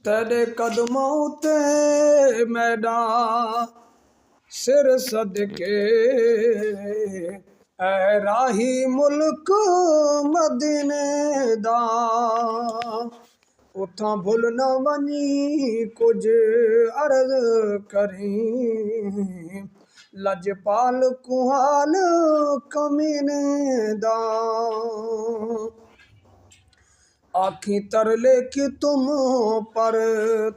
तेरे कदमों ते मैडा सिर सदके ऐ राही मुल्क मदीने दा उथां भुल न वञी कुछ अर्ज करी लजपाल कुहाल कमीने दा आखी तरले कि तुम पर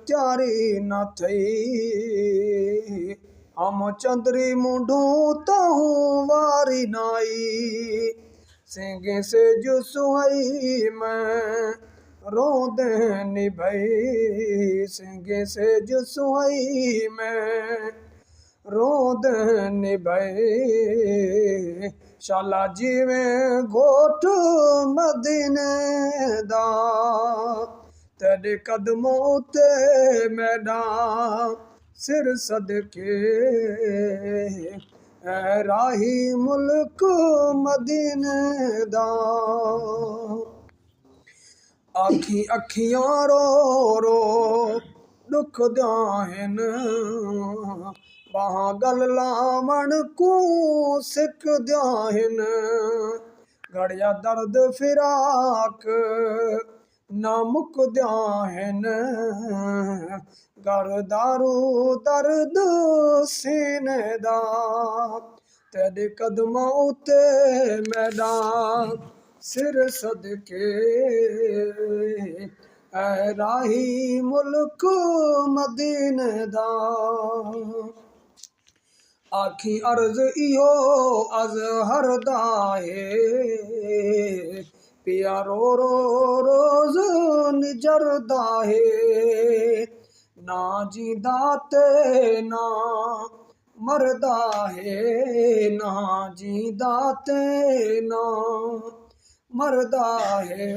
त्यारी न थई हम चंद्री मुंडू तहूं वारी नाई सिंगे से जो सुहई मैं रोदे निभई सिंगे से जो सुहई मैं रोदे निभई शाला जीवे घोट मदीने दा तेरे कदमों ते मैडा सिर सदके ऐ राही मुल्क मदीने दा आखी अखियां रो रो दुख दाहिन वहाँ गल लावण को सिक दाहिन घड़िया दर्द फिराक न मुक दाहिन घर दारू दर्द सीने दा तेरे कदमों ते मैडा सिर सदके ऐ राही मुल्क मदीने दा आखी अर्ज इहो अज़हर दा है पिया रो रो रोज निजरदा है ना जींदा ते ना मरदा है ना जींदा ते ना मरदा है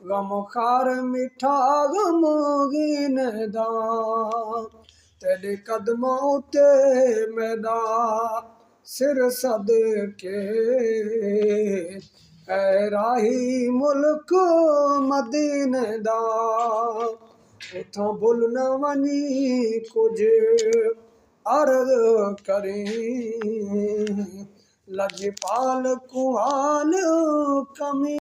गम खार मिठा गमगीन दा तेरे कदमों ते मैडा सिर सदके ऐ राही मुल्क मदीने दा उथां भुल न वञी कुछ अर्ज करी लजपाल कुहाल कमी